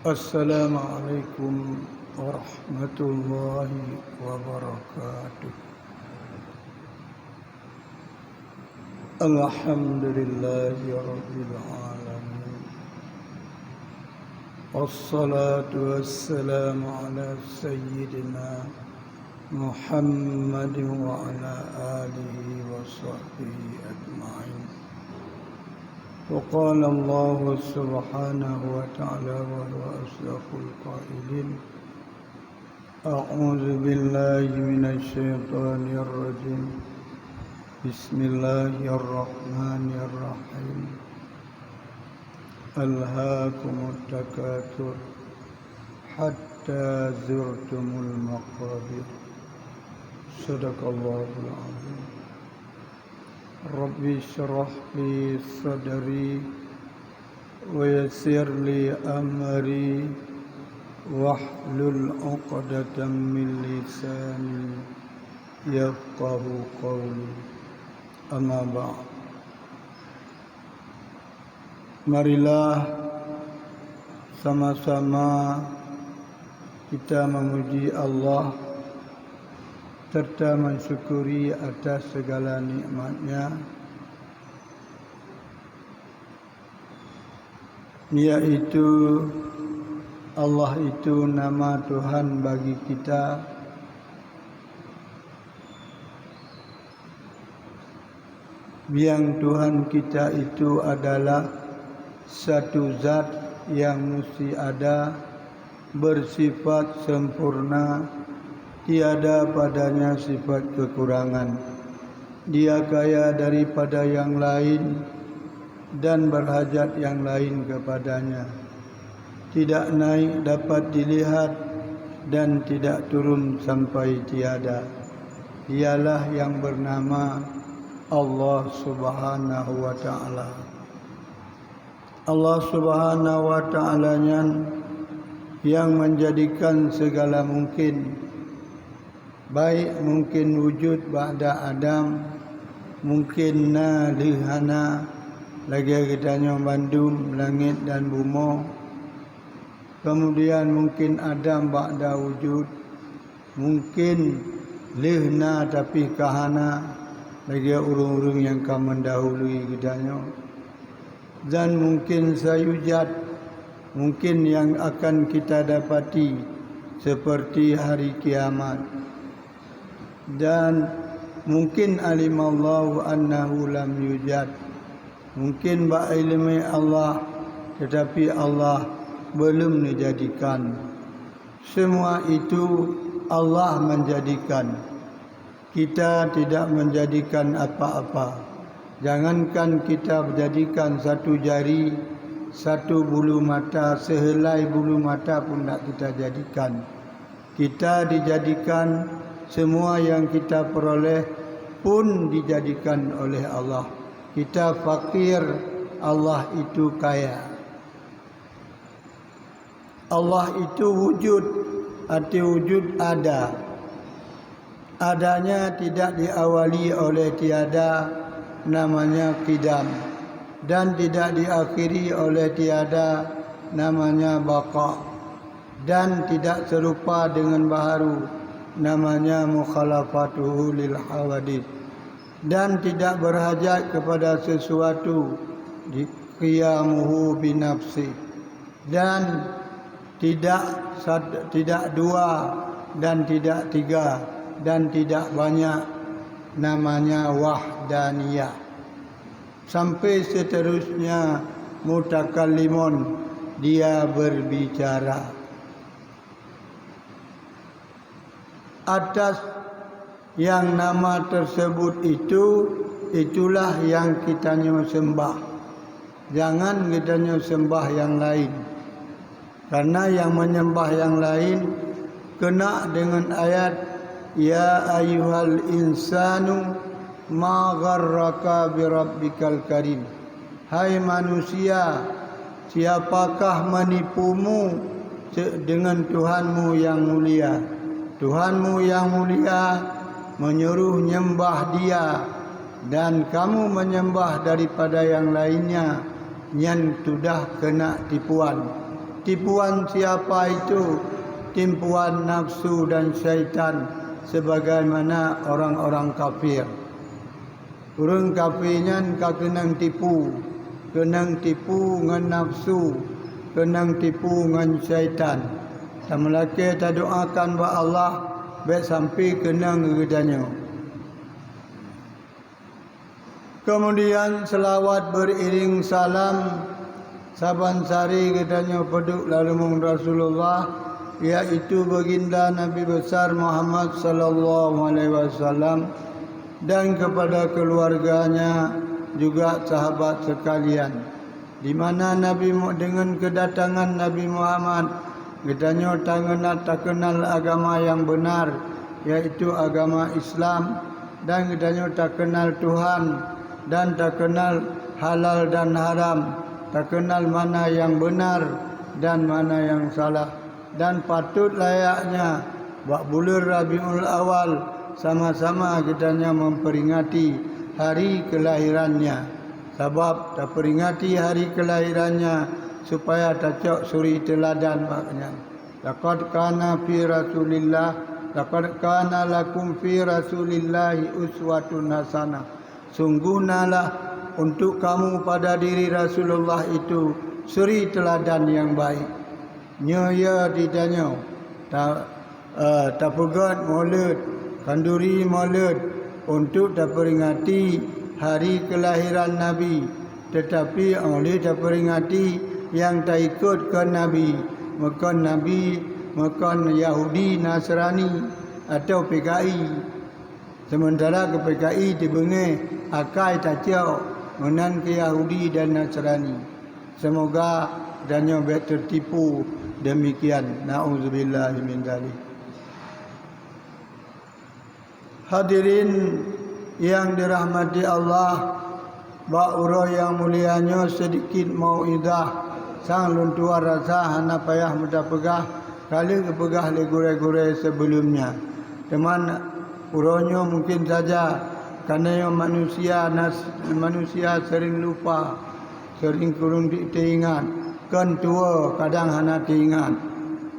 Assalamualaikum warahmatullahi wabarakatuh. Alhamdulillahi rabbil alamin. Wassalatu wassalamu ala sayyidina Muhammadin wa ala alihi wa sahbihi ajma'in. وقال الله سبحانه وتعالى وهو أصدق القائلين أعوذ بالله من الشيطان الرجيم بسم الله الرحمن الرحيم ألهاكم التكاثر حتى زرتم المقابر صدق الله العظيم. Rabbi syrah li sadri wa yassir li amri wahlul 'uqdatam min lisani yafqahu qawli. Amma ba'd. Marilah sama-sama kita memuji Allah serta mensyukuri atas segala nikmatnya, yaitu Allah itu nama Tuhan bagi kita, yang Tuhan kita itu adalah satu zat yang mesti ada, bersifat sempurna, tiada padanya sifat kekurangan. Dia kaya daripada yang lain dan berhajat yang lain kepadanya. Tidak naik dapat dilihat dan tidak turun sampai tiada. Dialah yang bernama Allah Subhanahu wa Ta'ala. Allah Subhanahu wa Ta'ala yang menjadikan segala mungkin, baik mungkin wujud ba'da Adam, mungkin lihana lagi kitanya bandum langit dan bumi. Kemudian mungkin Adam ba'da wujud, mungkin lihna tapi kahana lagi urung-urung yang akan mendahului kitanya. Dan mungkin sayujat, mungkin yang akan kita dapati seperti hari kiamat. Dan mungkin alimallahu annahu lam yujad, mungkin ilmu Allah tetapi Allah belum dijadikan. Semua itu Allah menjadikan. Kita tidak menjadikan apa-apa. Jangankan kita menjadikan satu jari, satu bulu mata, sehelai bulu mata pun tak kita jadikan. Kita dijadikan, semua yang kita peroleh pun dijadikan oleh Allah. Kita fakir, Allah itu kaya. Allah itu wujud, arti wujud ada. Adanya tidak diawali oleh tiada, namanya qidam. Dan tidak diakhiri oleh tiada, namanya baqa. Dan tidak serupa dengan baharu, namanya mukhalafatuhu lil hawadith. Dan tidak berhajat kepada sesuatu, di qiyamuhu binafsi. Dan tidak dua dan tidak tiga dan tidak banyak, namanya wahdaniyah. Sampai seterusnya mutakallimun, dia berbicara. Atas yang nama tersebut itulah yang kita sembah. Jangan kita sembah yang lain. Karena yang menyembah yang lain kena dengan ayat ya ayyuhal insanu ma gharraka bi rabbikal karim. Hai manusia, siapakah menipumu dengan Tuhanmu yang mulia? Tuhanmu yang mulia menyuruh nyembah dia, dan kamu menyembah daripada yang lainnya yang sudah kena tipuan. Tipuan siapa itu? Tipuan nafsu dan syaitan, sebagaimana orang-orang kafir. Orang kafirnya kenang tipu dengan nafsu, kenang tipu dengan syaitan. Dan melaki tak doakan buat Allah baik sampai kenang gedanya. Kemudian selawat beriring salam saban sari gedanya peduk lalu Rasulullah, iaitu baginda Nabi besar Muhammad sallallahu alaihi wasallam dan kepada keluarganya juga sahabat sekalian. Di mana Nabi dengan kedatangan Nabi Muhammad, gedanya tak kenal agama yang benar, iaitu agama Islam, dan gedanya tak kenal Tuhan dan tak kenal halal dan haram, tak kenal mana yang benar dan mana yang salah. Dan patut layaknya buat bulan Rabiul Awal sama-sama kitanya memperingati hari kelahirannya. Sebab tak peringati hari kelahirannya supaya tak cok suri teladan maknanya. Laqad kana fi Rasulillah, laqad kana lakum fi Rasulillahi uswatun hasanah. Sungguhnalah untuk kamu pada diri Rasulullah itu suri teladan yang baik. Nya ditanya tak pegat maulid, kanduri maulid untuk tak peringati hari kelahiran Nabi, tetapi oleh tak peringati yang tak ikut ke Nabi, makan Yahudi, Nasrani atau PKI. Sementara ke PKI dibengai akai tak ciau menan ke Yahudi dan Nasrani. Semoga dannya tertipu demikian. Nauzubillah min dzalik. Hadirin yang dirahmati Allah, ba'ura yang mulianya sedikit mau'idah sang luntuar rasa hana payah mudah pegah kali kepegah le gure-gure sebelumnya. Teman uronyo mungkin saja kerana manusia sering lupa, sering kurang diingat, kan tua kadang hana diingat.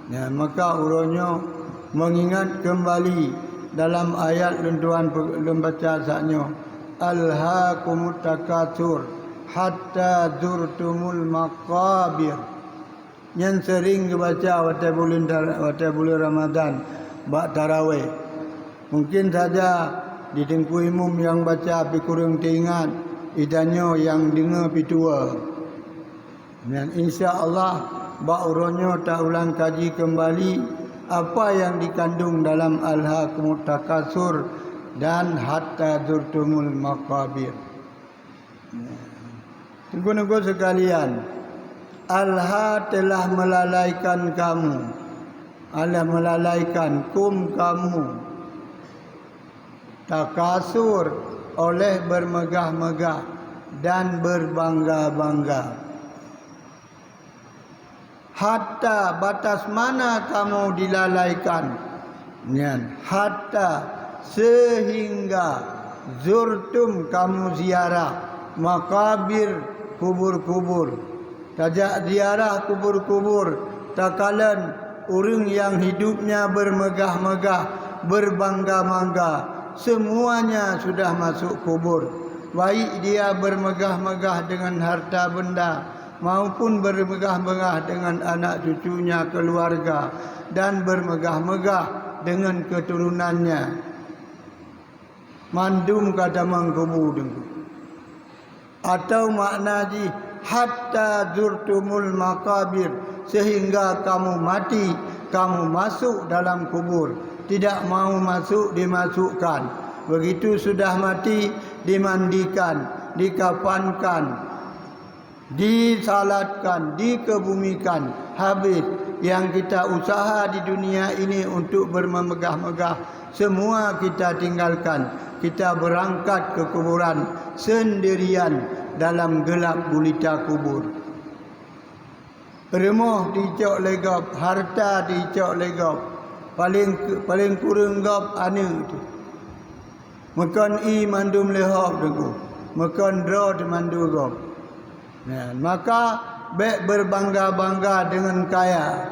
Ya, maka uronyo mengingat kembali dalam ayat lentuan lembaca saknyo, alhaakumut takatsur hatta zurtumul maqabir. Yang sering dibaca waktu bulan Ramadan bak tarawih. Mungkin saja di tengku imam yang baca tapi kurang teringat, idanyo yang dengar pitua. Dan insya-Allah ba'uronyo tak ulang kaji kembali apa yang dikandung dalam alhaakumut takatsur dan hatta zurtumul maqabir. Tunggu-tunggu sekalian, alha telah melalaikan kamu, Allah melalaikan kamu, takasur oleh bermegah-megah dan berbangga-bangga. Hatta batas mana kamu dilalaikan? Hatta sehingga zurtum kamu ziarah makabir kubur-kubur. Tajak ziarah kubur-kubur takalan orang yang hidupnya bermegah-megah, berbangga-bangga, semuanya sudah masuk kubur. Baik dia bermegah-megah dengan harta benda maupun bermegah-megah dengan anak cucunya, keluarga, dan bermegah-megah dengan keturunannya. Mandum kata mangkubu dengku. Atau makna ji hatta zurtumul maqabir, sehingga kamu mati, kamu masuk dalam kubur. Tidak mau masuk, dimasukkan. Begitu sudah mati, dimandikan, dikafankan, disalatkan, dikebumikan. Habis yang kita usaha di dunia ini untuk bermegah-megah, semua kita tinggalkan. Kita berangkat ke kuburan sendirian dalam gelap gulita kubur. Remah dicok legap, harta dicok legap, paling kurang gap ane itu. Makan i mandum lehap dengku, makan dro mandu gap. Maka baik berbangga-bangga dengan kaya.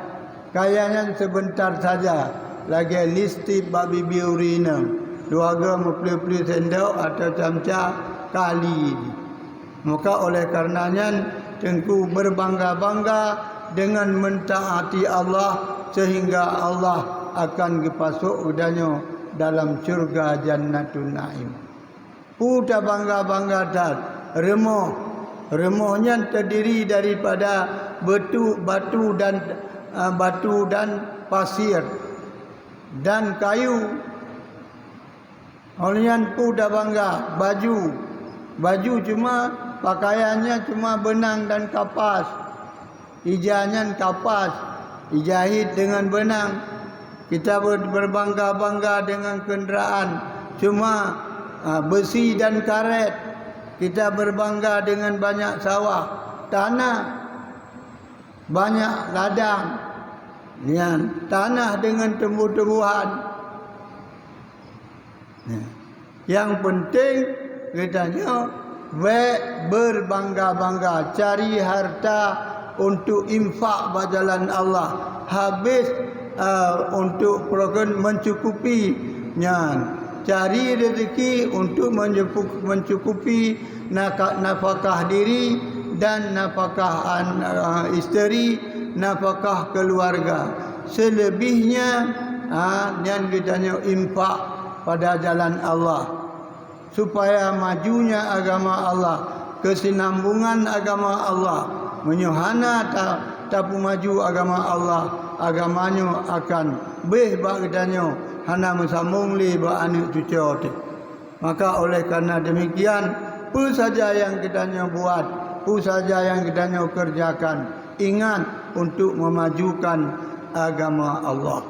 Kayanya sebentar saja. Lagi listip babi biurina. Dua mempelih-pelih sendok atau camca kali. Maka oleh karenanya tengku berbangga-bangga dengan mentaati Allah sehingga Allah akan dipasuk udahnya dalam syurga Jannatun Naim. Puta bangga-bangga dan remohnya terdiri daripada batu dan pasir dan kayu. Olehnya puta bangga baju cuma pakaiannya cuma benang dan kapas. Ijahnya kapas, dijahit dengan benang. Kita berbangga-bangga dengan kenderaan cuma besi dan karet. Kita berbangga dengan banyak sawah, tanah, banyak ladang, tanah dengan tumbuh-tumbuhan. Yang penting katanya berbangga-bangga, cari harta untuk infak berjalan Allah, habis untuk program mencukupi, cari rezeki untuk mencukupi nafkah diri dan nafkah isteri, nafkah keluarga. Selebihnya yang ditanya infak pada jalan Allah supaya majunya agama Allah, kesinambungan agama Allah, menyuhana tapu maju agama Allah, agamanya akan bagdanya hana mesambung li ba anak cucu. Maka oleh karena demikian, apa saja yang kita buat, apa saja yang kita kerjakan, ingat untuk memajukan agama Allah.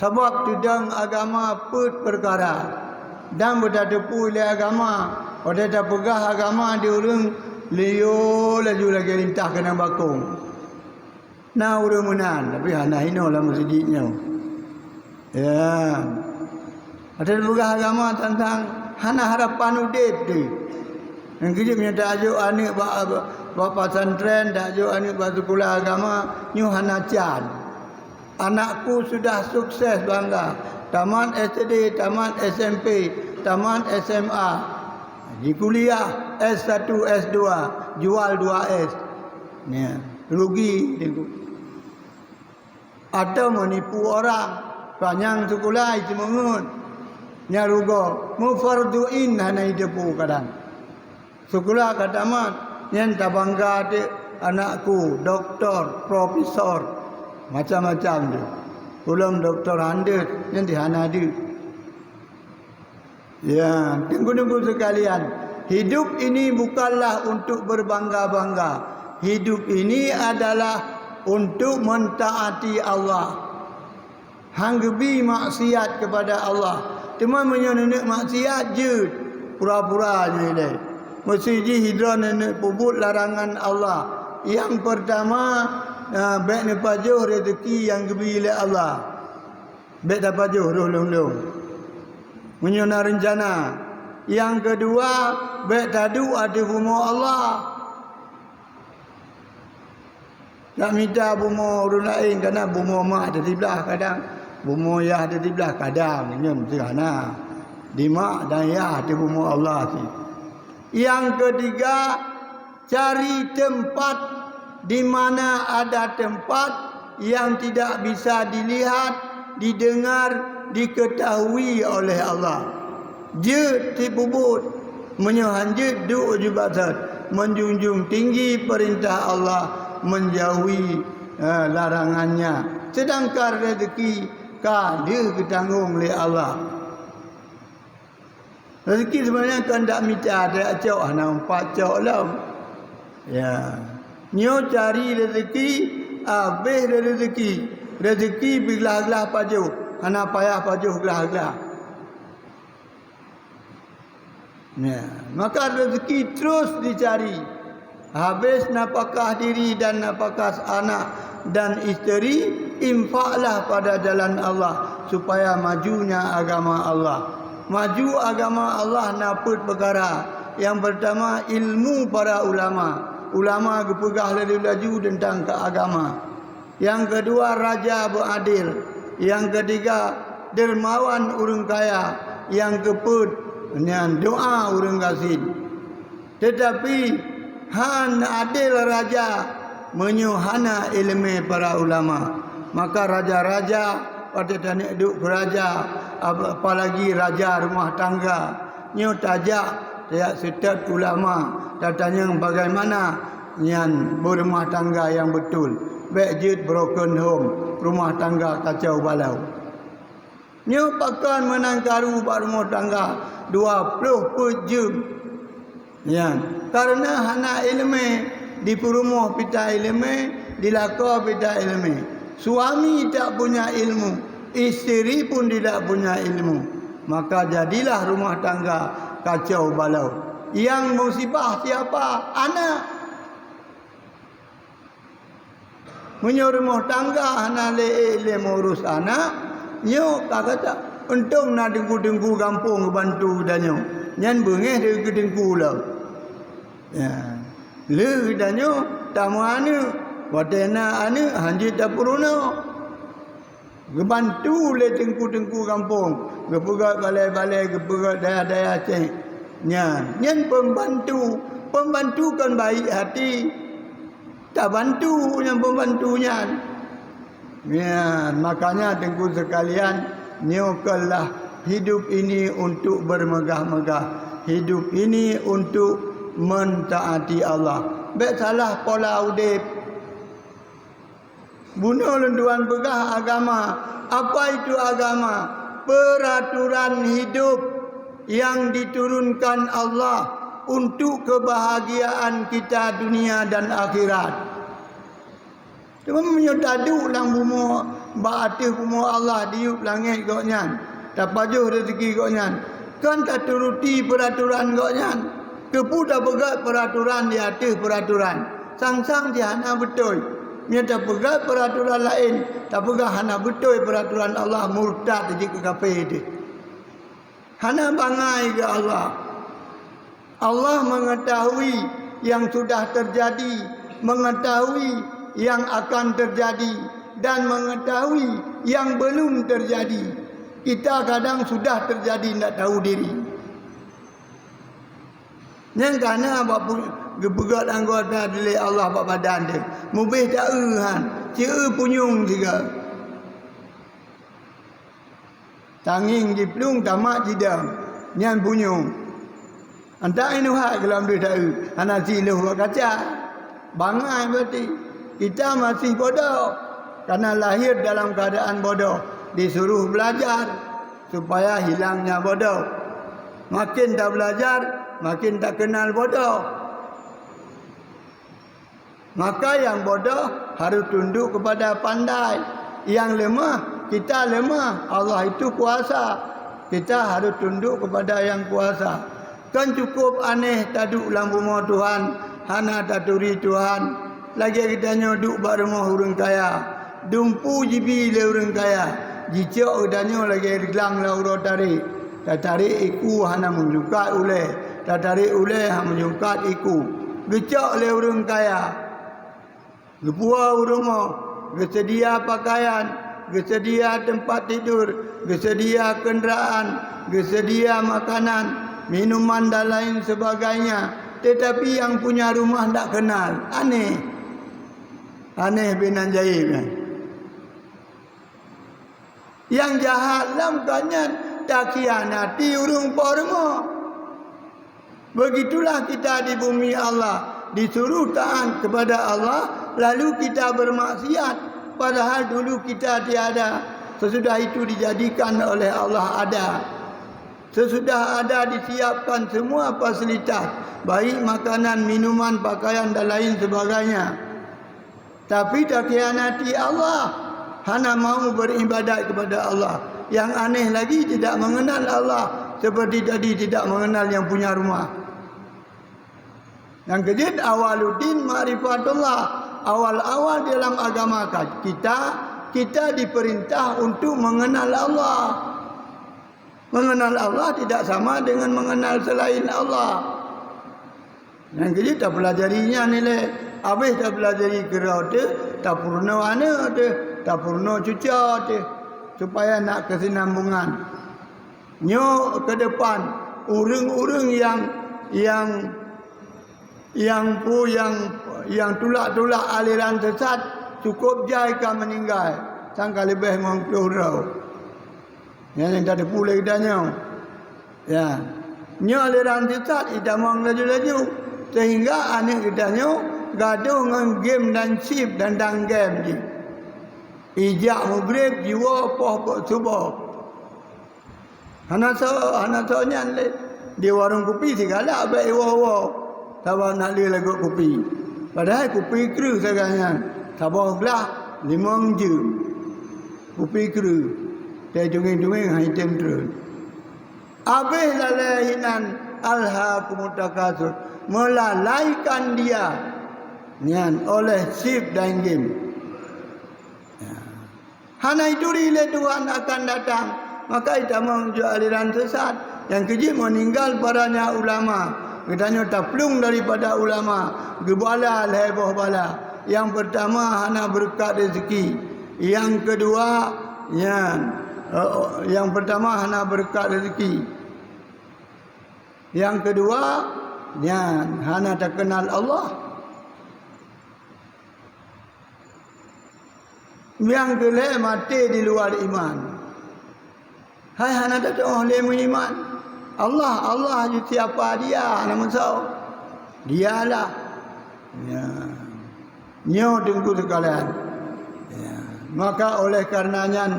Sebab tudang agama put perkara dan berdadepu oleh agama, pada dah pegah agama diurung liyo laju lagi lintah kena bakung. Nah urung menan tapi hana hino lah masjidnya. Ya. Ada pegah agama tentang hana harapan udip tu. Yang kita punya tajuk anak bapa pesantren, tajuk anak sekolah agama, nyu hana can. Anakku sudah sukses bangga. Tamat SD, tamat SMP, tamat SMA. Di kuliah S1, S2, jual 2S. Ya, rugi dia. Atau menipu orang, panjang sekolah itu mengut. Nya rugo, mufarduin hana hidup kadang. Sekolah katamat, yang tak bangga adik anakku, doktor, profesor. Macam-macam tu. Belum doktor handut yang dihana dia. Ya, tunggu-tunggu sekalian. Hidup ini bukanlah untuk berbangga-bangga. Hidup ini adalah untuk mentaati Allah. Hanggebi maksiat kepada Allah. Cuma menyenek maksiat je. Pura-pura je dia. Mesti hidran nenek puput larangan Allah. Yang pertama, baik ni pajuh rezeki yang diberi oleh Allah. Baik dah pajuh long-long. Menyuna rencana. Yang kedua, baik tadu ada bumo Allah. Tak minta bumo orang lain kerana bumo mak ada di belah kadang. Bumo yah ada di belah kadang. Ini mesti hana. Di mak dan yah ada bumo Allah. Yang ketiga, cari tempat di mana ada tempat yang tidak bisa dilihat, didengar, diketahui oleh Allah. Je tibubut menyohanjut du ujubatat, menjunjung tinggi perintah Allah, menjauhi larangannya. Sedangkan rezeki dia ditanggung oleh Allah. Rezeki sebenarnya kan tak minta ada cok hana 4 cok lah. Ya. Nyo cari rezeki, habis rezeki. Rezeki belah-belah pajuh. Hana payah pajuh belah-belah. Ya. Maka rezeki terus dicari. Habis nafkah diri dan nafkah anak dan isteri, infaklah pada jalan Allah supaya majunya agama Allah. Maju agama Allah naput perkara. Yang pertama ilmu para ulama. ulama gepegah laju tentang keagama. Yang kedua, raja beradil. Yang ketiga, dermawan urang kaya. Yang keempat, doa urang gasin. Tetapi han adil raja menyuhana ilmu para ulama. Maka raja-raja pada tanik duk raja, apalagi raja rumah tangga, nyo tajak tiap setiap ulama datanya bagaimana nyan berumah tangga yang betul. Baik broken home, rumah tangga kacau balau. Nyo pakan menangkaru pak rumah tangga 20 jam. Ya, karena hana ilmu di perumah pita ilmu, di laka pita ilmu. Suami tak punya ilmu, isteri pun tidak punya ilmu. Maka jadilah rumah tangga kacau balau. Yang musibah siapa? Anak. Menyo rumah tangga hana le mengurus anak. Nyo kata untung nak dengku-dengku kampung bantu danyo. Nyan bengeh dengku lah. Ya. Le danyo tamu anu wadena anu hanji dapuruna. Gebantu le tengku-tengku kampung. Gepegat balai-balai, gepegat daya-daya Aceh. Nyan pembantu. Pembantu kan baik hati. Tak bantu yang pembantunya. Makanya tengku sekalian, nyokallah hidup ini untuk bermegah-megah. Hidup ini untuk mentaati Allah. Baik salah pola udip. Bunuh lenduan begah agama. Apa itu agama? Peraturan hidup yang diturunkan Allah untuk kebahagiaan kita dunia dan akhirat. Cuma menyodadu lang bumo baatih bumo Allah diup langit goknyan. Tak pajuh rezeki goknyan. Kan tak turuti peraturan goknyan. Kepu tak pegat peraturan di atas peraturan. Sang-sang dia hana betul. Dia tak pegat peraturan lain. Tak pegat hana betul peraturan Allah. Murtad je ke kafir dia. Hana bangai ke Allah. Allah mengetahui yang sudah terjadi. Mengetahui yang akan terjadi. Dan mengetahui yang belum terjadi. Kita kadang sudah terjadi tidak tahu diri. Yang kerana gepegat anggota dili Allah bak badan dia. Mubih tak han. Cia punyung juga. Tanging di pelung tamak jidam. Nyan punyung. Antak ini hak dalam dia tak anak siluh bak kaca. Bangai berarti. Kita masih bodoh. Karena lahir dalam keadaan bodoh. Disuruh belajar. Supaya hilangnya bodoh. Makin tak belajar, makin tak kenal bodoh. Maka yang bodoh harus tunduk kepada pandai. Yang lemah, kita lemah. Allah itu kuasa. Kita harus tunduk kepada yang kuasa. Kan cukup aneh taduk lambu Tuhan. Hana taturi Tuhan. Lagi kita nyoduk bak rumah orang kaya. Dumpu jibi le orang kaya. Jicok danyo lagi gelang la uro tarik. Tak tarik iku hana menyukat uleh. Tak tarik uleh hana menyukat iku. Gecok le orang kaya. Gepuah rumah. Gesedia pakaian. Gesedia tempat tidur. Gesedia kenderaan. Gesedia makanan. Minuman dan lain sebagainya. Tetapi yang punya rumah tak kenal. Aneh. Aneh binan jaib. Yang jahat dalam kanyan. Tak khianati urung porma. Begitulah kita di bumi Allah. Disuruh taat kepada Allah. Lalu kita bermaksiat. Padahal dulu kita tiada. Sesudah itu dijadikan oleh Allah ada. Sesudah ada disiapkan semua fasilitas. Baik makanan, minuman, pakaian dan lain sebagainya. Tapi tak khianati Allah. Hana mau beribadat kepada Allah. Yang aneh lagi tidak mengenal Allah. Seperti tadi tidak mengenal yang punya rumah. Yang kedua, awaluddin ma'rifatullah. Awal-awal dalam agama kita diperintah untuk mengenal Allah. Mengenal Allah tidak sama dengan mengenal selain Allah. Yang kerja tak pelajarinya nilai. Habis tak pelajari kira tu, tak purna mana tu, tak purna cuca tu. Supaya nak kesinambungan. Nyo ke depan urang-urang yang tulak-tulak aliran sesat cukup jai kan meninggal sangka lebih 50 orang. Yang tak ada pula kitanya. Ya. Nyo aliran sesat idamang laju-laju sehingga anak kitanya gaduh dengan game dan chip dan game je. Ijak maghrib jiwa poh subuh. Hana nyan le di warung kopi segala baik wawa. Sabar nak li lagu kopi. Padahal kopi kru sekarang. Sabar gelas 5 je. Kopi kru. Dia jungin-jungin hitam terus. Habis lalahinan alhaakumut takasur, melalaikan dia nyan oleh sip dan game. Hana itu rile Tuhan akan datang. Maka kita menunjuk aliran sesat. Yang kejip meninggal padanya ulama. Katanya taplung daripada ulama. Gebala leboh bala. Yang pertama hana berkat rezeki. Yang kedua yang pertama hana berkat rezeki. Yang kedua hana tak kenal Allah. Yang kelima mati di luar iman. Hai hana tak oleh iman. Allah je siapa dia nama kau. Dialah. Ya. Nyo tunggu sekalian. Ya. Maka oleh karenanya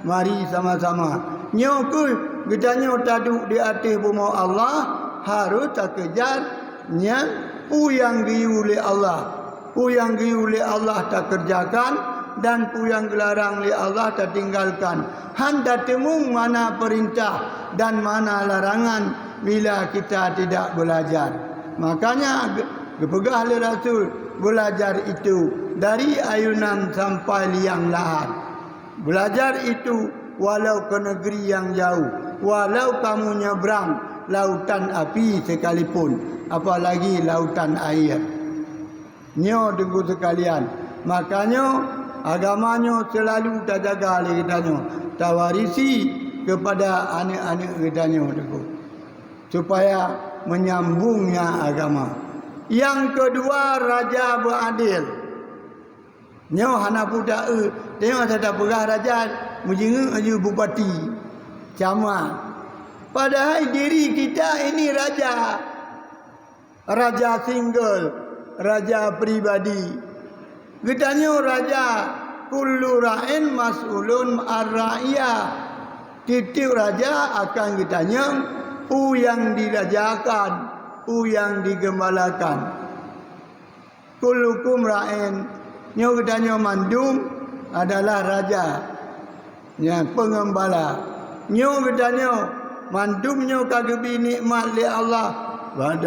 mari sama-sama. Nyo ku kita nyo taduk di atas bumi Allah harus tak kejar nya yang diuli Allah. Yang diuli Allah tak kerjakan. Dan yang dilarang oleh Allah tak tinggalkan. Handa temu mana perintah dan mana larangan bila kita tidak belajar. Makanya kepegah oleh Rasul belajar itu dari ayunan sampai liang lahat. Belajar itu walau ke negeri yang jauh, walau kamu nyebrang lautan api sekalipun, apalagi lautan air. Nyo tunggu sekalian. Makanya agamanya selalu tak jaga oleh kitanya. Tak warisi kepada anak-anak kitanya. Supaya menyambungnya agama. Yang kedua, raja beradil. Nyo hana budak tengok saya tak pegah raja. Mujinga aju bupati. Camat. Padahal diri kita ini raja. Raja single. Raja pribadi. Kitanya raja kullu ra'in mas'ulun ar-ra'iyah. Titik raja akan kitanya yang dirajakan, yang digembalakan. Kullukum ra'in. Nyo kitanya mandum adalah raja. Ya, pengembala. Nyo kitanya mandumnya kagebi nikmat li Allah.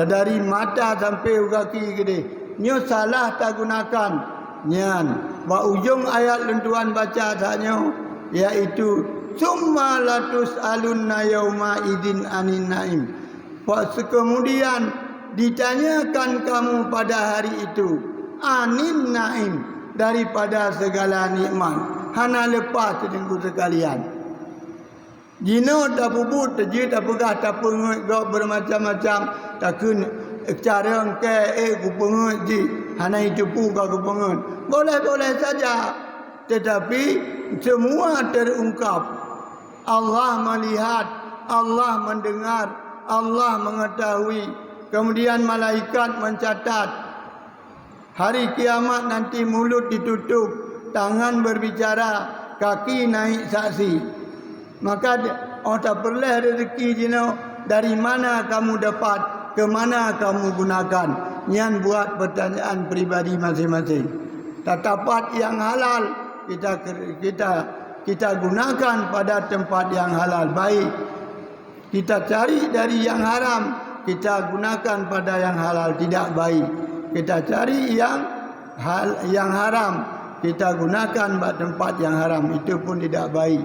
Dari mata sampai kaki gede. Nyo salah tak gunakan. Nyan, ujung ayat lentuan baca taknya iaitu summa latus alunna yauma idzin anin naim. Kemudian ditanyakan kamu pada hari itu anin naim, daripada segala nikmat. Hana lepas tengku sekalian. Jino tak puput, je tak pegah, tak pengut, bermacam-macam, tak kena cara ke ku pengut je. Hana itu pun kau pengut. Boleh-boleh saja. Tetapi semua terungkap. Allah melihat, Allah mendengar, Allah mengetahui. Kemudian malaikat mencatat. Hari kiamat nanti mulut ditutup, tangan berbicara, kaki naik saksi. Maka tak perlu rezeki jino, dari mana kamu dapat, ke mana kamu gunakan. Nyan buat pertanyaan pribadi masing-masing. Tatapat yang halal kita gunakan pada tempat yang halal. Baik kita cari dari yang haram, kita gunakan pada yang halal. Tidak baik kita cari yang haram, kita gunakan pada tempat yang haram. Itu pun tidak baik.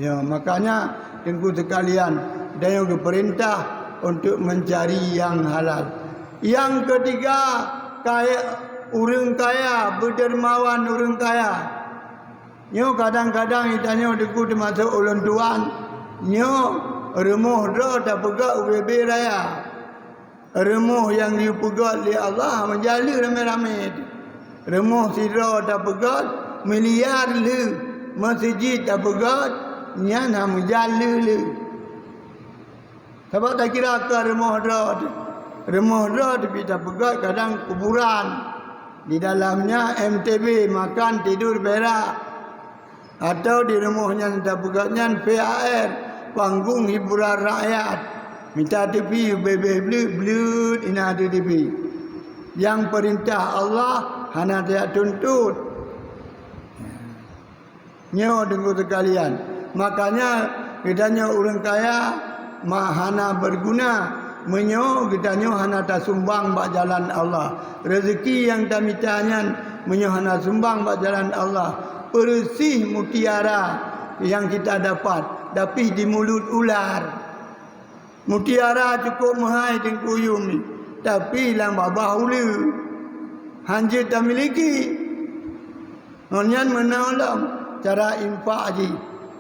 Ya, makanya tengku sekalian, dia perintah untuk mencari yang halal. Yang ketiga, kaya urang kaya, berdermawan urang kaya. Nyo kadang-kadang itanya deku termasuk ulun tuan. Nyo remuh ro tak pegak UBB raya. Remuh yang dipegat oleh Allah menjala ramai-ramai. Remuh sira tak pegat miliar le. Masjid tak pegat nyana menjala le. Sebab tak kira ke remuh ro. Remuh ro tapi tak pegat kadang kuburan. Di dalamnya MTB makan tidur berak. Atau di rumahnya tak pegatnya PAR, panggung hiburan rakyat. Minta TV belut ina ada TV. Yang perintah Allah hana dia tuntut. Nyo dengar sekalian. Makanya kitanya orang kaya mahana berguna. Menyo kitanya hana tak sumbang bak jalan Allah. Rezeki yang tak mitanya menyo hana sumbang bak jalan Allah. Bersih mutiara yang kita dapat, tapi di mulut ular. Mutiara cukup mahal tengkuyum ni, tapi lang babah ulu. Hanjit tak miliki. Nonyan menolong cara infak je.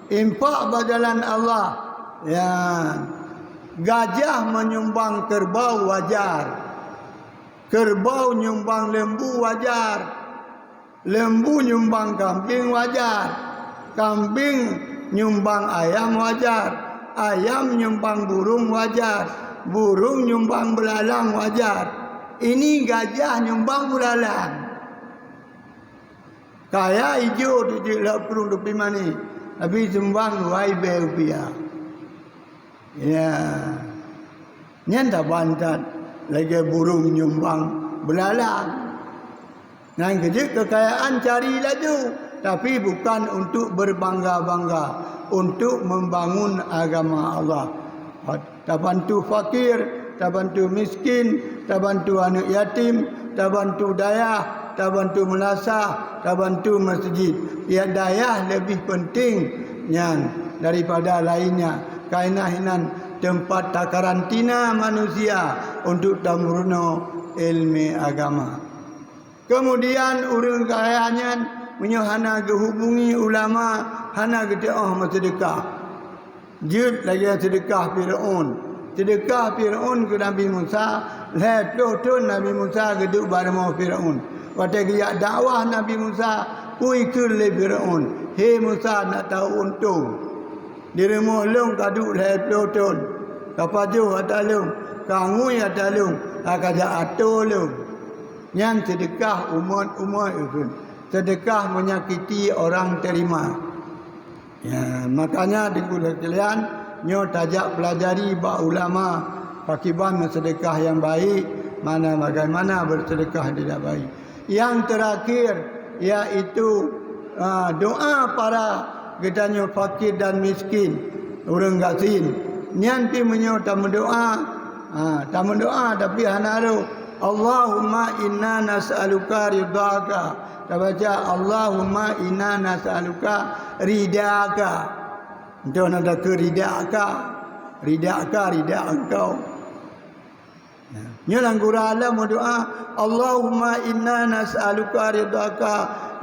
Infak berjalan Allah. Ya. Gajah menyumbang kerbau wajar. Kerbau nyumbang lembu wajar. Lembu nyumbang kambing wajar. Kambing nyumbang ayam wajar. Ayam nyumbang burung wajar. Burung nyumbang belalang wajar. Ini gajah nyumbang belalang. Kaya hijau tu je lah perlu dupi mani. Tapi sumbang waibe rupiah. Ya. Nyan tak bantat. Lagi burung nyumbang belalang. Yang kecil kekayaan cari laju. Tapi bukan untuk berbangga-bangga. Untuk membangun agama Allah. Tak bantu fakir. Tak bantu miskin. Tak bantu anak yatim. Tak bantu dayah. Tak bantu melasah. Tak bantu masjid. Ya dayah lebih penting nyan daripada lainnya. Kainahinan tempat tak karantina manusia. Untuk tamruno ilmu agama. Kemudian orang kayanya menyuhana hubungi ulama hana gedeah sedekah. Jut lagi sedekah Firaun. Sedekah Firaun ke Nabi Musa, lepas tu Nabi Musa geduk bareng Firaun. Waktu dia dakwah Nabi Musa, pui ke le Firaun. Hei Musa nak tahu untung. Di rumah long kaduk lepas tu. Kapaju atalung, kangui atalung, akaja atolung. Yang sedekah umat itu. Sedekah menyakiti orang terima. Ya, makanya di kalian nyo tajak pelajari bak ulama pakiban sedekah yang baik, mana bagaimana bersedekah tidak baik. Yang terakhir yaitu doa para gedanya fakir dan miskin, orang gasin. Nyan pi menyo tak mendoa tapi hanaru Allahumma inna nas'aluka ridhaka. Kita baca Allahumma inna nas'aluka ridhaka. Itu ada ke ridhaka. Ridha engkau. Nyalang gurala doa Allahumma inna nas'aluka ridhaka.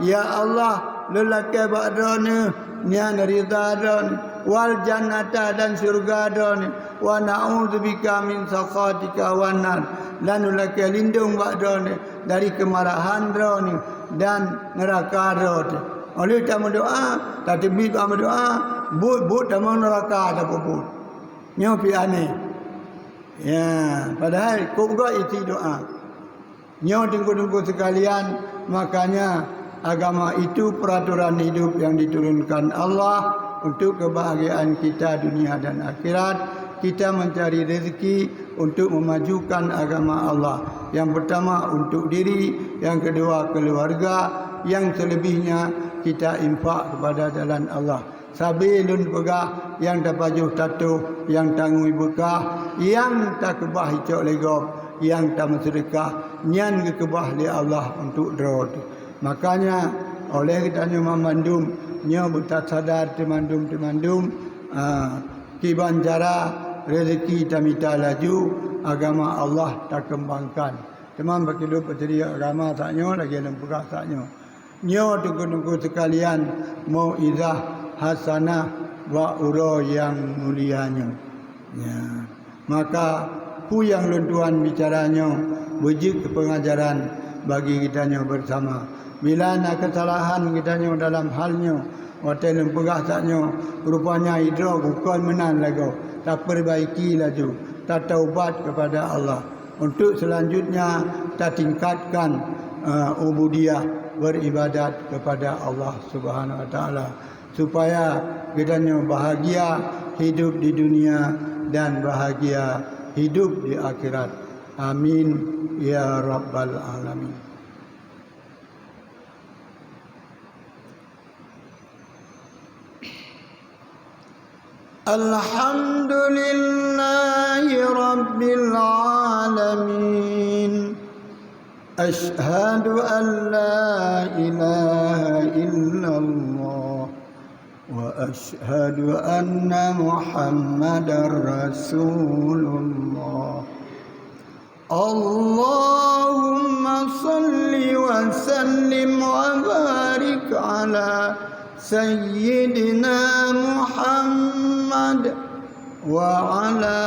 Ya Allah lelaki ba'dana nyan ridha dan wal jannata dan surga dan wa na'udzubika min sakhatika wan nar. Dan ulaka lindung ba'dana dari kemarahan roni dan neraka roni. Oleh kita berdoa, tak tebik berdoa, but dalam neraka ada pun. Nyopi aneh. Ya, padahal kau juga isi doa. Nyo tunggu sekalian, makanya agama itu peraturan hidup yang diturunkan Allah untuk kebahagiaan kita dunia dan akhirat. Kita mencari rezeki untuk memajukan agama Allah. Yang pertama untuk diri, yang kedua keluarga, yang selebihnya kita infak kepada jalan Allah. Sabilun pegah, yang tapajuh tatuh, yang tangui bekah, yang tak kebah hicau legop, yang tak mensedekah, nyan kebah li Allah untuk drod. Makanya oleh kita memandum, nyo butat sadar temandum, kiban cara rezeki tamita laju agama Allah tak kembangkan. Teman berkidup berjadi agama taknyo lagi dalam pegah taknyo. Nyo tunggu-tunggu sekalian mauizah hasanah wa uro yang mulianya. Ya. Maka ku yang lentuan bicaranya wujud pengajaran bagi kitanya bersama. Bila nak kesalahan kitanya dalam halnya hotel pegah taknya rupanya hidro bukan menan lagu tak perbaiki laju tak taubat kepada Allah. Untuk selanjutnya kita tingkatkan ubudiyah beribadat kepada Allah Subhanahu wa taala supaya kitanya bahagia hidup di dunia dan bahagia hidup di akhirat. Amin ya rabbal alamin. Alhamdulillahi rabbil alamin. Ashhadu an la ilaha illallah wa ashhadu anna Muhammadar Rasulullah. Allahumma salli wa sallim wa barik ala Sayyidina Muhammad wa ala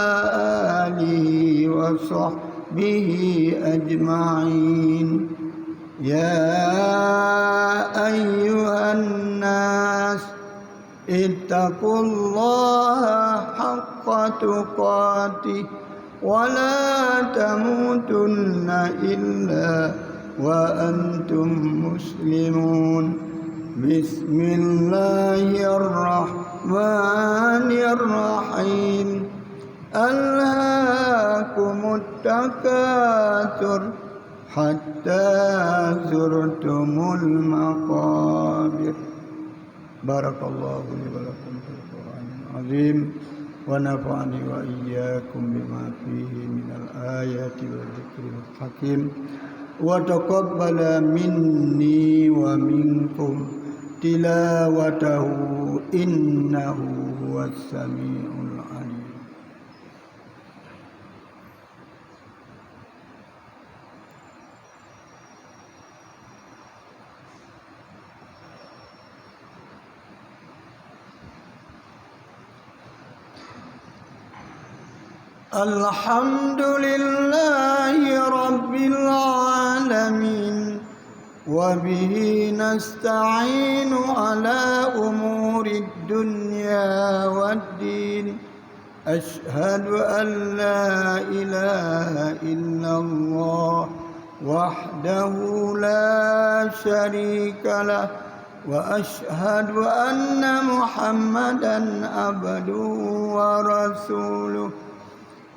alihi wa sahbihi ajma'in. Ya ayyuhan nas ittaqullaha haqqa tuqatih wa la tamutunna illa wa antum muslimun. Bismillahirrahmanirrahim. Alhaakumut takatsur hatta zurtumul maqabir. Barakallahu li wa lakum fil Qur'anil azim wa nafa'ani wa iyyakum bima fihi minal ayati wa dzikril hakim wa taqabbala minni wa minkum tilawatahu innahu huwas samiul alim. Alhamdulillahi rabbil alamin. وبه نستعين على أمور الدنيا والدين. أشهد أن لا إله إلا الله وحده لا شريك له وأشهد أن محمدا عبده ورسوله.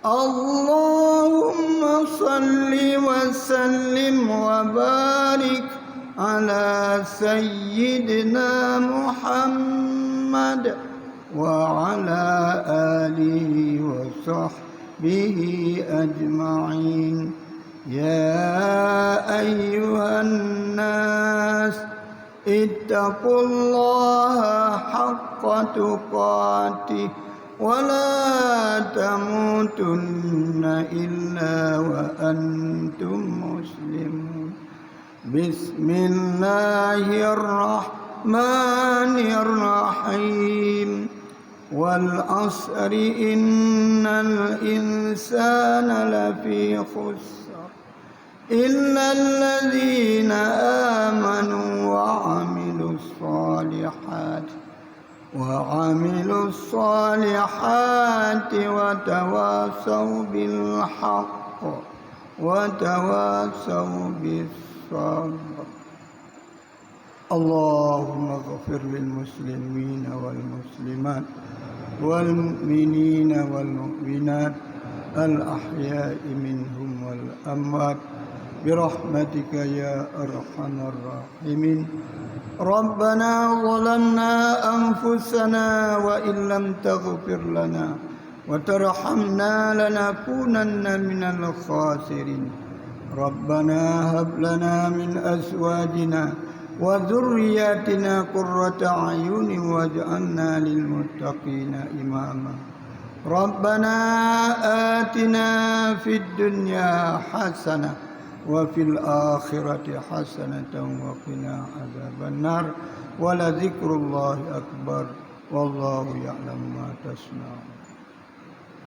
اللهم صل وسلم وبارك على سيدنا محمد وعلى آله وصحبه أجمعين. يا أيها الناس اتقوا الله حق تقاته ولا تموتن إلا وأنتم مسلمون. بسم الله الرحمن الرحيم. والعصر إن الإنسان لفي خسر إلا الذين آمنوا وعملوا الصالحات وتواصوا بالحق وتواصوا بالصبر. اللهم اغفر للمسلمين والمسلمات والمؤمنين والمؤمنات الأحياء منهم والأموات برحمتك يا أرحم الراحمين. ربنا ظلمنا أنفسنا وإن لم تغفر لنا وترحمنا لنكونن من الخاسرين. ربنا هب لنا من أزواجنا وذرياتنا قرة أعين واجعلنا للمتقين إماما. Rabbana atina fid dunya hasanah wa fil akhirati hasanatan wa qina adzabannar wa la dzikrullahi akbar wallahu ya'lamu ma tasna'un.